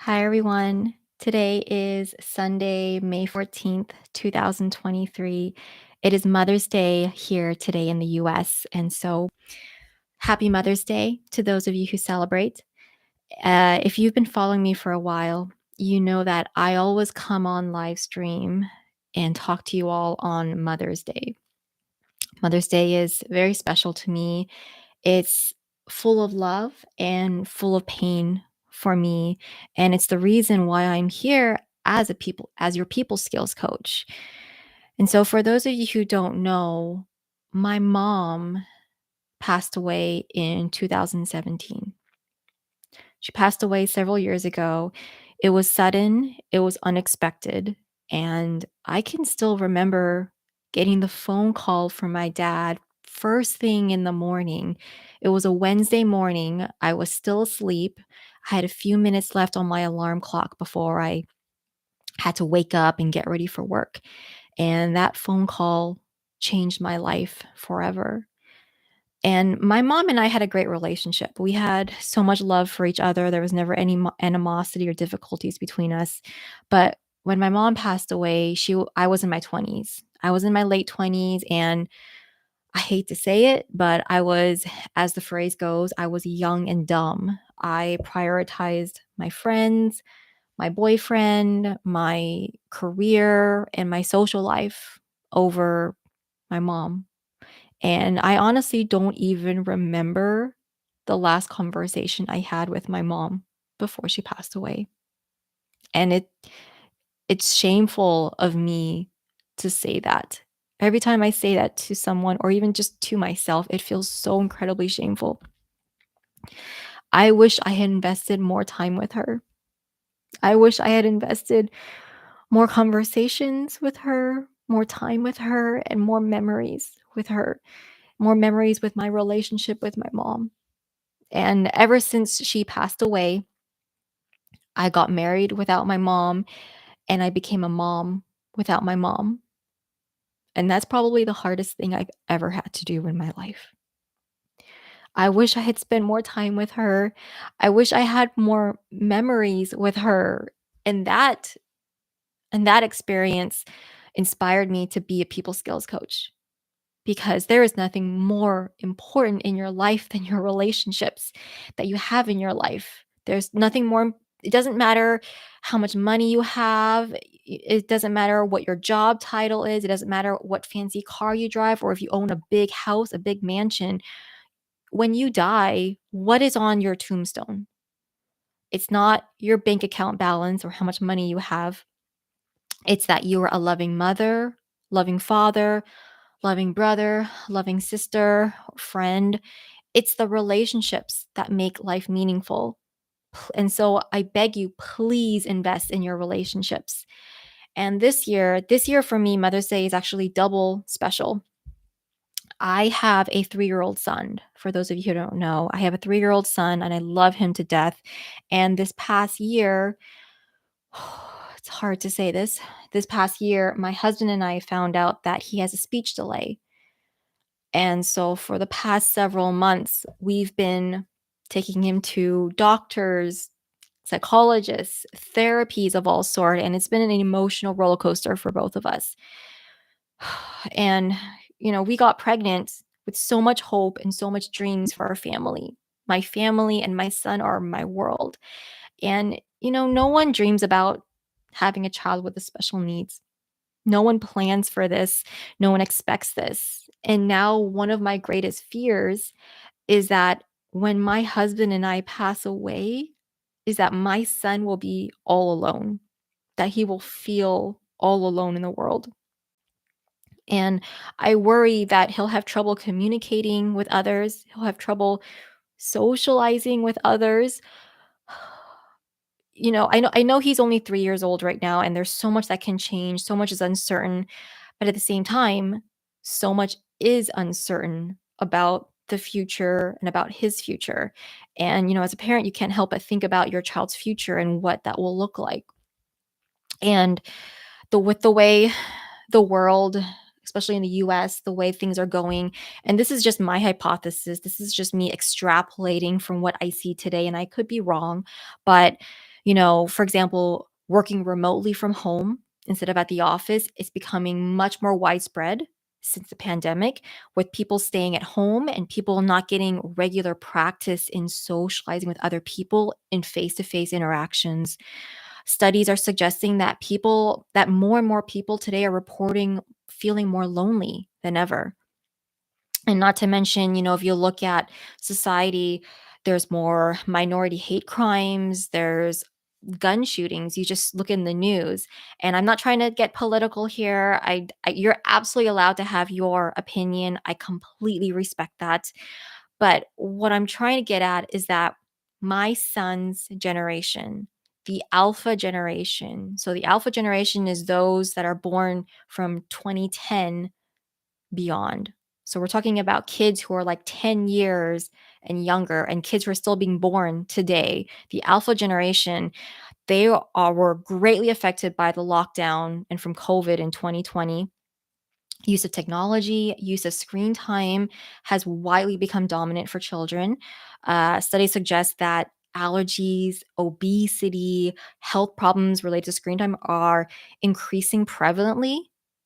Hi, everyone. Today is Sunday, May 14th, 2023. It is Mother's Day here today in the US. And so, happy Mother's Day to those of you who celebrate. If you've been following me for a while, you know that I always come on live stream and talk to you all on Mother's Day. Mother's Day is very special to me. It's full of love and full of pain for me, and it's the reason why I'm here as your people skills coach. And so for those of you who don't know, my mom passed away in 2017. She passed away several years ago. It was sudden, it was unexpected, and I can still remember getting the phone call from my dad first thing in the morning. It was a Wednesday morning. I was still asleep. I had a few minutes left on my alarm clock before I had to wake up and get ready for work. And that phone call changed my life forever. And my mom and I had a great relationship. We had so much love for each other. There was never any animosity or difficulties between us. But when my mom passed away, I was in my 20s. I was in my late 20s, and I hate to say it, but I was, as the phrase goes, I was young and dumb. I prioritized my friends, my boyfriend, my career, and my social life over my mom. And I honestly don't even remember the last conversation I had with my mom before she passed away. And it's shameful of me to say that. Every time I say that to someone or even just to myself, it feels so incredibly shameful. I wish I had invested more time with her. I wish I had invested more conversations with her, more time with her, and more memories with her, more memories with my relationship with my mom. And ever since she passed away, I got married without my mom, and I became a mom without my mom. And that's probably the hardest thing I've ever had to do in my life. I wish I had spent more time with her. I wish I had more memories with her. And that experience inspired me to be a people skills coach, because there is nothing more important in your life than your relationships that you have in your life. There's nothing more. It doesn't matter how much money you have. It doesn't matter what your job title is. It doesn't matter what fancy car you drive or if you own a big house, a big mansion. When you die, what is on your tombstone? It's not your bank account balance or how much money you have. It's that you are a loving mother, loving father, loving brother, loving sister, or friend. It's the relationships that make life meaningful. And so I beg you, please invest in your relationships. And this year for me, Mother's Day is actually double special. I have a 3-year-old son. For those of you who don't know, I have a 3-year-old son and I love him to death. And this past year, it's hard to say this. This past year, my husband and I found out that he has a speech delay. And so for the past several months, we've been taking him to doctors, psychologists, therapies of all sort, and it's been an emotional roller coaster for both of us. And we got pregnant with so much hope and so much dreams for our family. My family and my son are my world. And no one dreams about having a child with a special needs. No one plans for this. No one expects this. And now one of my greatest fears is that when my husband and I pass away, is that my son will be all alone, that he will feel all alone in the world. And I worry that he'll have trouble communicating with others. He'll have trouble socializing with others. I know he's only 3 years old right now, and there's so much that can change, so much is uncertain, but at the same time, so much is uncertain about the future and about his future. And as a parent, you can't help but think about your child's future and what that will look like. And with the way the world, especially in the US, the way things are going, and this is just my hypothesis, this is just me extrapolating from what I see today, and I could be wrong, but For example, working remotely from home instead of at the office is becoming much more widespread since the pandemic, with people staying at home and people not getting regular practice in socializing with other people in face to face interactions. Studies are suggesting that more and more people today are reporting feeling more lonely than ever. And not to mention, if you look at society, there's more minority hate crimes, there's gun shootings. You just look in the news. And I'm not trying to get political here. You're absolutely allowed to have your opinion. I completely respect that. But what I'm trying to get at is that my son's generation, the alpha generation, so the alpha generation is those that are born from 2010 beyond. So we're talking about kids who are like 10 years and younger, and kids who are still being born today. The alpha generation, were greatly affected by the lockdown and from COVID in 2020. Use of technology, use of screen time has widely become dominant for children. Studies suggest that allergies, obesity, health problems related to screen time are increasing prevalently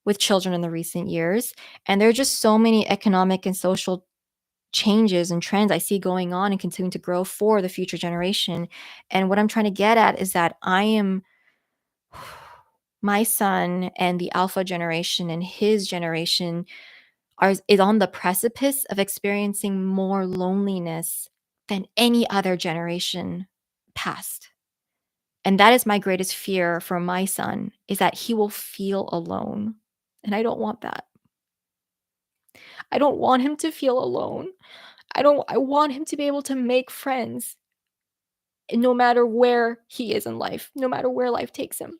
with children in the recent years. And there are just so many economic and social changes and trends I see going on and continuing to grow for the future generation. And what I'm trying to get at is that my son and the alpha generation and his generation is on the precipice of experiencing more loneliness than any other generation past. And that is my greatest fear for my son, is that he will feel alone. And I don't want that. I don't want him to feel alone. I want him to be able to make friends no matter where he is in life, no matter where life takes him.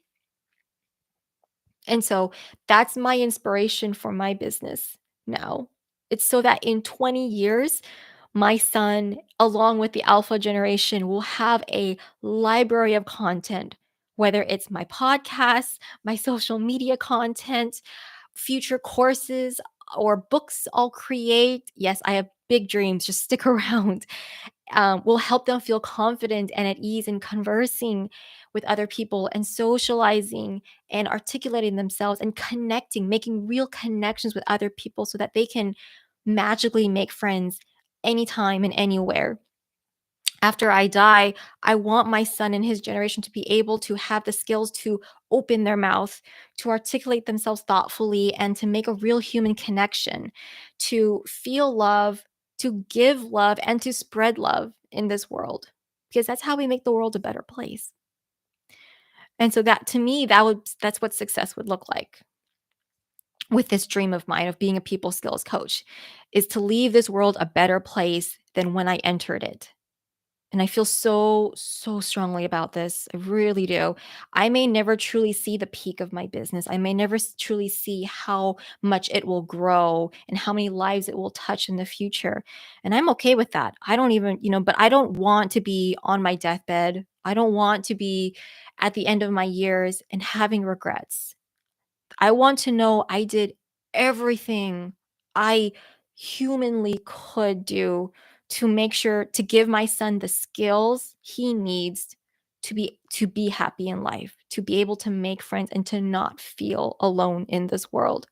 And so that's my inspiration for my business now. It's so that in 20 years, my son, along with the alpha generation, will have a library of content, whether it's my podcasts, my social media content, future courses, or books I'll create. Yes, I have big dreams. Just stick around. Will help them feel confident and at ease in conversing with other people and socializing and articulating themselves and connecting, making real connections with other people so that they can magically make friends anytime and anywhere. After I die, I want my son and his generation to be able to have the skills to open their mouth, to articulate themselves thoughtfully, and to make a real human connection, to feel love, to give love, and to spread love in this world. Because that's how we make the world a better place. And so that to me, that's what success would look like with this dream of mine of being a people skills coach, is to leave this world a better place than when I entered it. And I feel so, so strongly about this. I really do. I may never truly see the peak of my business. I may never truly see how much it will grow and how many lives it will touch in the future. And I'm okay with that. I don't even, but I don't want to be on my deathbed. I don't want to be at the end of my years and having regrets. I want to know I did everything I humanly could do to make sure to give my son the skills he needs to be happy in life, to be able to make friends and to not feel alone in this world.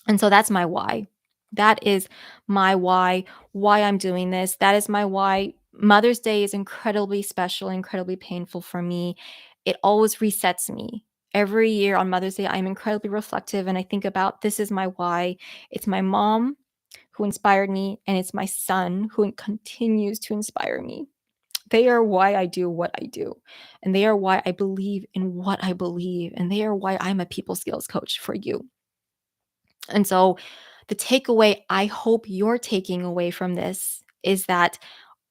And so that's my why. That is my why I'm doing this. That is my why. Mother's Day is incredibly special, incredibly painful for me. It always resets me. Every year on Mother's Day, I'm incredibly reflective and I think about this is my why. It's my mom who inspired me, and it's my son who continues to inspire me. They are why I do what I do, and they are why I believe in what I believe, and they are why I'm a people skills coach for you. And so, the takeaway I hope you're taking away from this is that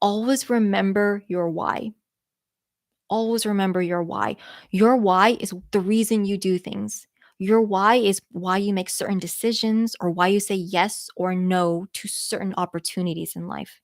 always remember your why. Always remember your why. Your why is the reason you do things. Your why is why you make certain decisions or why you say yes or no to certain opportunities in life.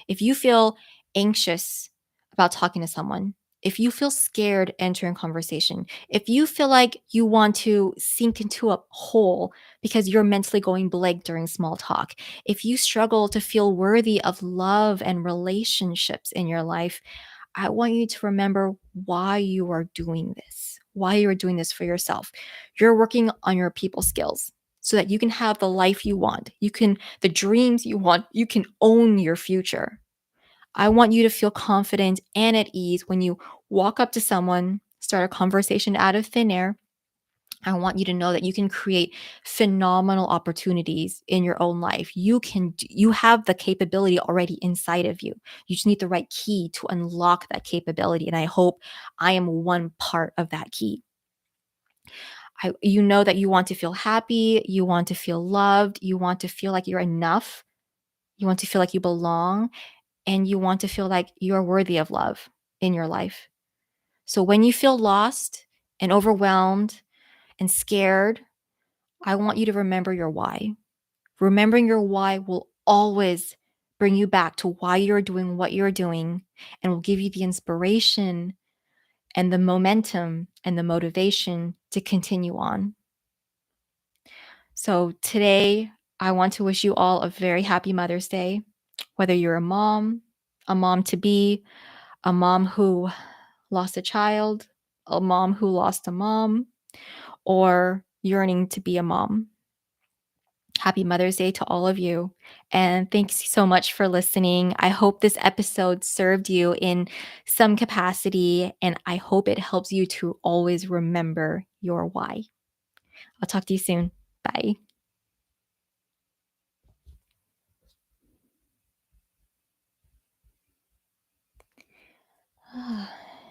If you feel anxious about talking to someone, if you feel scared entering conversation, if you feel like you want to sink into a hole because you're mentally going blank during small talk, if you struggle to feel worthy of love and relationships in your life, I want you to remember why you are doing this, why you are doing this for yourself. You're working on your people skills so that you can have the life you want. The dreams you want, you can own your future. I want you to feel confident and at ease when you walk up to someone, start a conversation out of thin air. I want you to know that you can create phenomenal opportunities in your own life. You have the capability already inside of you. You just need the right key to unlock that capability, and I hope I am one part of that key. You know that you want to feel happy, you want to feel loved, you want to feel like you're enough, you want to feel like you belong, and you want to feel like you're worthy of love in your life. So when you feel lost and overwhelmed and scared, I want you to remember your why. Remembering your why will always bring you back to why you're doing what you're doing and will give you the inspiration and the momentum and the motivation to continue on. So today, I want to wish you all a very happy Mother's Day, whether you're a mom to be, a mom who lost a child, a mom who lost a mom, or yearning to be a mom. Happy Mother's Day to all of you. And thanks so much for listening. I hope this episode served you in some capacity, and I hope it helps you to always remember your why. I'll talk to you soon. Bye.